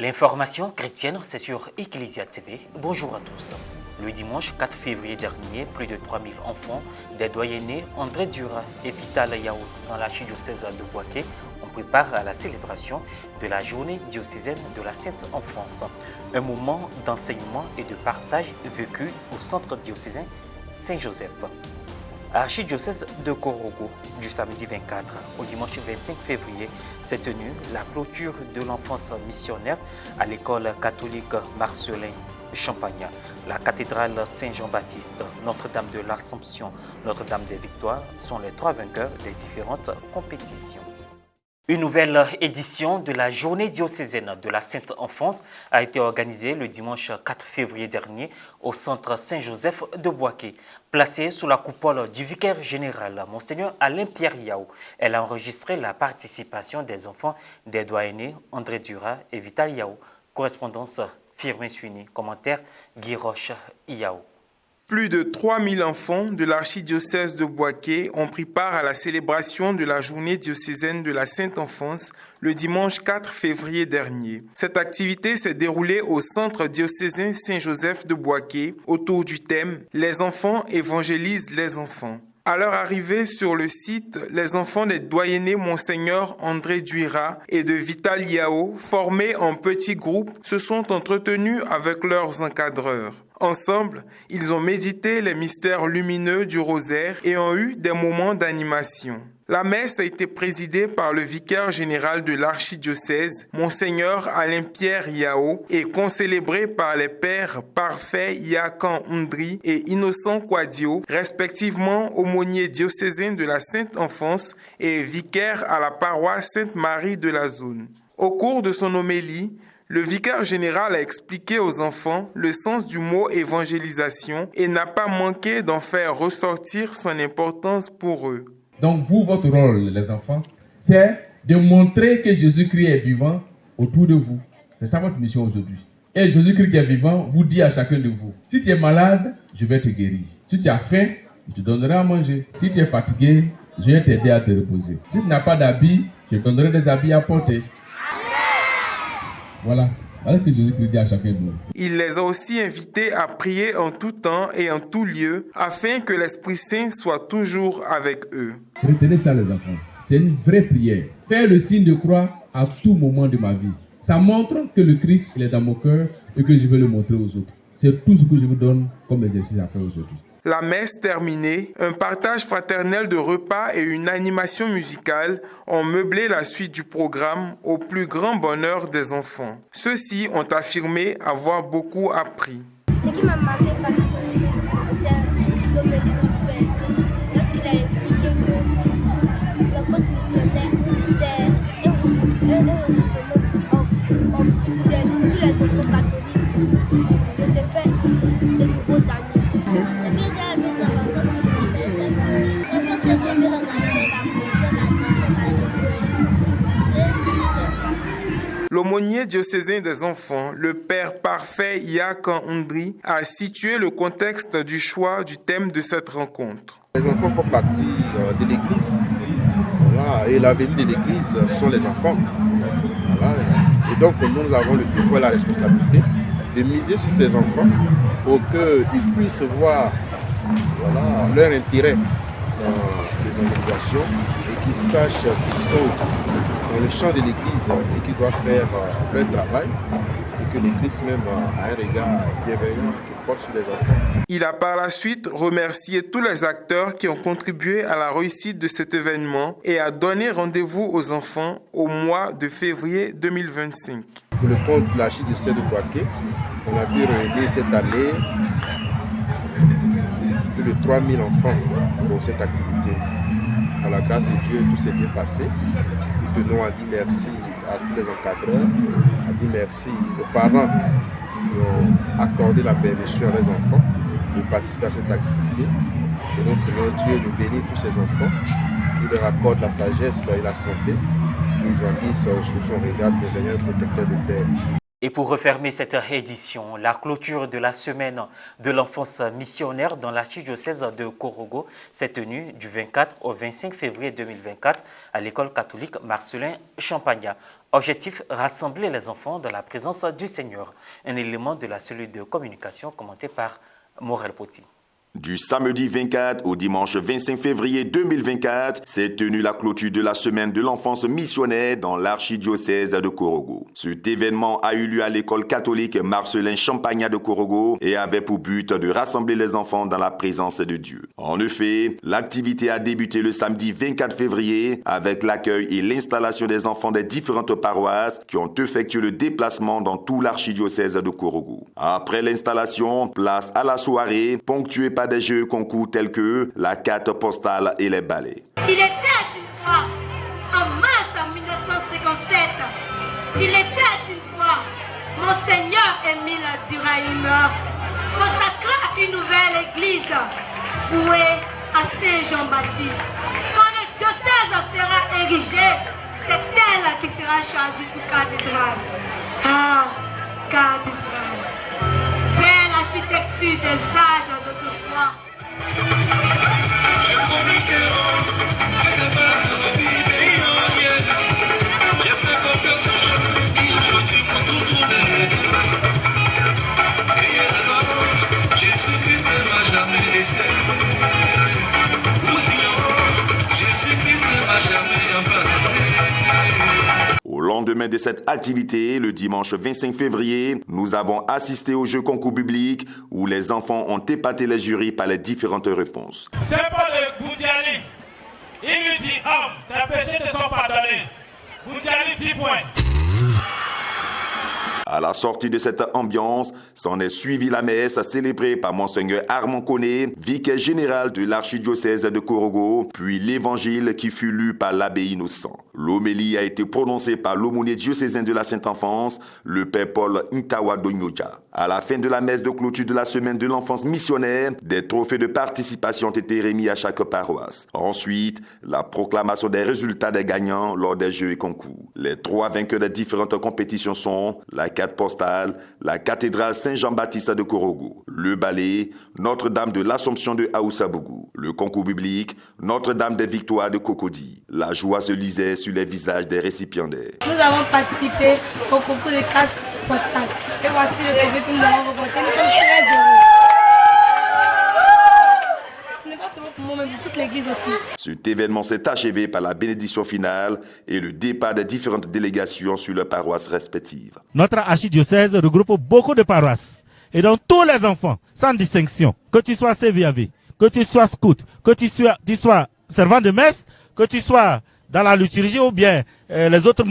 L'information chrétienne, c'est sur Ecclesia TV. Bonjour à tous. Le dimanche 4 février dernier, plus de 3000 enfants des doyennés André Dura et Vital Yao dans l'archidiocèse de Bouaké ont préparé à la célébration de la journée diocésaine de la Sainte Enfance. Un moment d'enseignement et de partage vécu au centre diocésain Saint-Joseph. À l'archidiocèse de Korogo, du samedi 24 au dimanche 25 février, s'est tenue la clôture de l'enfance missionnaire à l'école catholique Marcelin Champagne. La cathédrale Saint-Jean-Baptiste, Notre-Dame de l'Assomption, Notre-Dame des Victoires sont les trois vainqueurs des différentes compétitions. Une nouvelle édition de la journée diocésaine de la Sainte Enfance a été organisée le dimanche 4 février dernier au centre Saint-Joseph de Bouaké. Placée sous la coupole du vicaire général, Monseigneur Alain-Pierre Yao, elle a enregistré la participation des enfants des doyennés André Dura et Vital Yao. Correspondance Firmin Suini, commentaire Guy Roche Yao. Plus de 3000 enfants de l'archidiocèse de Bouaké ont pris part à la célébration de la journée diocésaine de la Sainte Enfance le dimanche 4 février dernier. Cette activité s'est déroulée au centre diocésain Saint-Joseph de Bouaké autour du thème « Les enfants évangélisent les enfants ». À leur arrivée sur le site, les enfants des doyennés Monseigneur André Dura et de Vital Yao, formés en petits groupes, se sont entretenus avec leurs encadreurs. Ensemble, ils ont médité les mystères lumineux du rosaire et ont eu des moments d'animation. La messe a été présidée par le vicaire général de l'archidiocèse, Monseigneur Alain-Pierre Yao, et concélébrée par les pères Parfait Yakan Undri et Innocent Kwadio, respectivement aumôniers diocésains de la Sainte Enfance et vicaire à la paroisse Sainte-Marie de la Zone. Au cours de son homélie, le vicaire général a expliqué aux enfants le sens du mot évangélisation et n'a pas manqué d'en faire ressortir son importance pour eux. Donc vous, votre rôle, les enfants, c'est de montrer que Jésus-Christ est vivant autour de vous. C'est ça votre mission aujourd'hui. Et Jésus-Christ qui est vivant vous dit à chacun de vous, si tu es malade, je vais te guérir. Si tu as faim, je te donnerai à manger. Si tu es fatigué, je vais t'aider à te reposer. Si tu n'as pas d'habits, je te donnerai des habits à porter. Voilà ce que Jésus-Christ dit à chacun de nous. Il les a aussi invités à prier en tout temps et en tout lieu, afin que l'Esprit Saint soit toujours avec eux. Retenez ça les enfants, c'est une vraie prière. Faire le signe de croix à tout moment de ma vie. Ça montre que le Christ il est dans mon cœur et que je veux le montrer aux autres. C'est tout ce que je vous donne comme exercice à faire aujourd'hui. La messe terminée, un partage fraternel de repas et une animation musicale ont meublé la suite du programme au plus grand bonheur des enfants. Ceux-ci ont affirmé avoir beaucoup appris. Ce qui m'a marqué particulièrement, c'est l'homélie du Père. Lorsqu'il a expliqué que l'enfance missionnaire, c'est un regroupement pour tous les enfants catholiques, de se faire de nouveaux amis. Ce que j'ai aimé dans l'enfance missionnaire, c'est que l'enfance est aimée d'organiser la prochaine animation, la L'aumônier diocésain des enfants, le père Parfait Yakan Undri, a situé le contexte du choix du thème de cette rencontre. Les enfants font partie de l'Église, voilà, et l'avenir de l'Église sont les enfants. Voilà, et donc nous avons le devoir et la responsabilité de miser sur ces enfants pour qu'ils puissent voir leur intérêt dans l'évangélisation et qu'ils sachent qu'ils sont aussi dans le champ de l'Église et qu'ils doivent faire leur travail et que l'Église même a un regard bienveillant qui porte sur les enfants. Il a par la suite remercié tous les acteurs qui ont contribué à la réussite de cet événement et a donné rendez-vous aux enfants au mois de février 2025. Pour le compte de l'archidiocèse de Bouaké, on a pu réunir cette année plus de 3000 enfants pour cette activité. Par la grâce de Dieu, tout s'est bien passé. Nous tenons à dire merci à tous les encadreurs, à dire merci aux parents qui ont accordé la permission à leurs enfants de participer à cette activité. Et nous prions Dieu de bénir tous ces enfants, qu'il leur accorde la sagesse et la santé, qu'ils grandissent sous son regard bienveillant et protecteur de Père. Et pour refermer cette édition, la clôture de la semaine de l'enfance missionnaire dans l'archidiocèse de Korogo s'est tenue du 24 au 25 février 2024 à l'école catholique Marcelin Champagnat. Objectif, rassembler les enfants dans la présence du Seigneur. Un élément de la cellule de communication commenté par Morel Poti. Du samedi 24 au dimanche 25 février 2024, s'est tenue la clôture de la semaine de l'enfance missionnaire dans l'archidiocèse de Korogo. Cet événement a eu lieu à l'école catholique Marcelin Champagnat de Korogo et avait pour but de rassembler les enfants dans la présence de Dieu. En effet, l'activité a débuté le samedi 24 février avec l'accueil et l'installation des enfants des différentes paroisses qui ont effectué le déplacement dans tout l'archidiocèse de Korogo. Après l'installation, place à la soirée ponctuée par des jeux concours tels que la carte postale et les balais. Il était une fois, en mars 1957, il était une fois, Monseigneur Émile Duraïm consacra une nouvelle église vouée à Saint-Jean-Baptiste. Quand le diocèse sera érigé, c'est elle qui sera choisie pour cathédrale. Ah, cathédrale. Belle architecture des âges d'autrefois. Jésus-Christ ne m'a jamais laissé. Jésus-Christ ne m'a jamais abandonné. Au lendemain de cette activité, le dimanche 25 février, nous avons assisté au jeu concours biblique où les enfants ont épaté les jurys par les différentes réponses. C'est pas le Boudiali. Il lui dit, homme, tes péchés te sont pardonnés. Boudiali 10 points. À la sortie de cette ambiance, s'en est suivi la messe célébrée par Monseigneur Armand Koné, vicaire général de l'archidiocèse de Korogo, puis l'évangile qui fut lu par l'abbé Innocent. L'homélie a été prononcée par l'aumônier diocésain de la Sainte Enfance, le père Paul Ntawa Donyoja. À la fin de la messe de clôture de la semaine de l'enfance missionnaire, des trophées de participation ont été remis à chaque paroisse. Ensuite, la proclamation des résultats des gagnants lors des jeux et concours. Les 3 vainqueurs des différentes compétitions sont la carte postale, la cathédrale Saint-Jean-Baptiste de Korogo, le ballet, Notre-Dame de l'Assomption de Aoussabougou, le concours biblique, Notre-Dame des Victoires de Cocody. La joie se lisait sur les visages des récipiendaires. Nous avons participé au concours de cartes postales. Et voici le trophée que nous avons remporté. Nous sommes très heureux. Ce n'est pas seulement pour moi, mais pour toute l'église aussi. Cet événement s'est achevé par la bénédiction finale et le départ des différentes délégations sur leurs paroisses respectives. Notre archidiocèse regroupe beaucoup de paroisses. Et donc tous les enfants, sans distinction, que tu sois CVAV, que tu sois scout, que tu sois servant de messe, que tu sois dans la liturgie ou bien les autres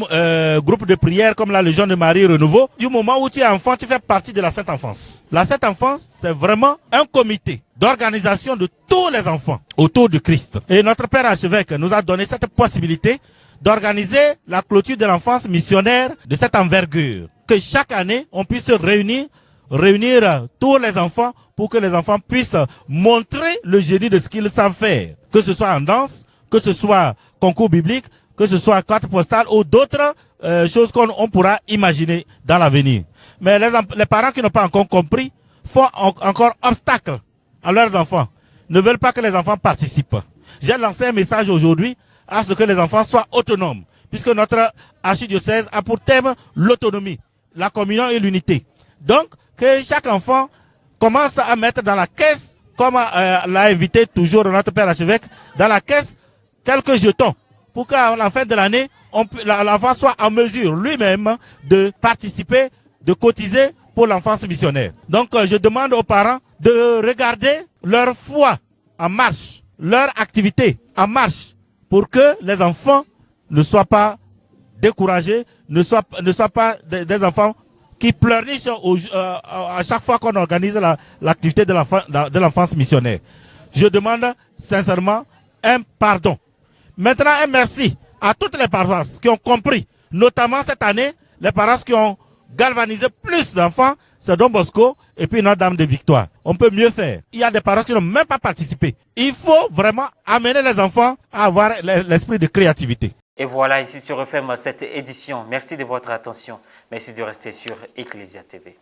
groupes de prière comme la Légion de Marie Renouveau, du moment où tu es enfant, tu fais partie de la Sainte Enfance. La Sainte Enfance, c'est vraiment un comité d'organisation de tous les enfants autour du Christ. Et notre Père archevêque nous a donné cette possibilité d'organiser la clôture de l'enfance missionnaire de cette envergure. Que chaque année, on puisse réunir tous les enfants pour que les enfants puissent montrer le génie de ce qu'ils savent faire. Que ce soit en danse, que ce soit concours biblique, que ce soit carte postale ou d'autres choses qu'on pourra imaginer dans l'avenir. Mais les parents qui n'ont pas encore compris font encore obstacle à leurs enfants, ne veulent pas que les enfants participent. J'ai lancé un message aujourd'hui à ce que les enfants soient autonomes, puisque notre archidiocèse a pour thème l'autonomie, la communion et l'unité. Donc, que chaque enfant commence à mettre dans la caisse, comme l'a invité toujours notre Père archevêque, dans la caisse quelques jetons, pour qu'à la fin de l'année, l'enfant soit en mesure lui-même de participer, de cotiser pour l'enfance missionnaire. Donc, je demande aux parents de regarder leur foi en marche, leur activité en marche, pour que les enfants ne soient pas découragés, ne soient pas des enfants qui pleurnichent à chaque fois qu'on organise l'activité de l'enfance missionnaire. Je demande sincèrement un pardon. Maintenant, un merci à toutes les paroisses qui ont compris, notamment cette année, les paroisses qui ont galvanisé plus d'enfants, c'est Don Bosco et puis Notre-Dame de Victoire. On peut mieux faire. Il y a des paroisses qui n'ont même pas participé. Il faut vraiment amener les enfants à avoir l'esprit de créativité. Et voilà, ici se referme cette édition. Merci de votre attention. Merci de rester sur Ecclesia TV.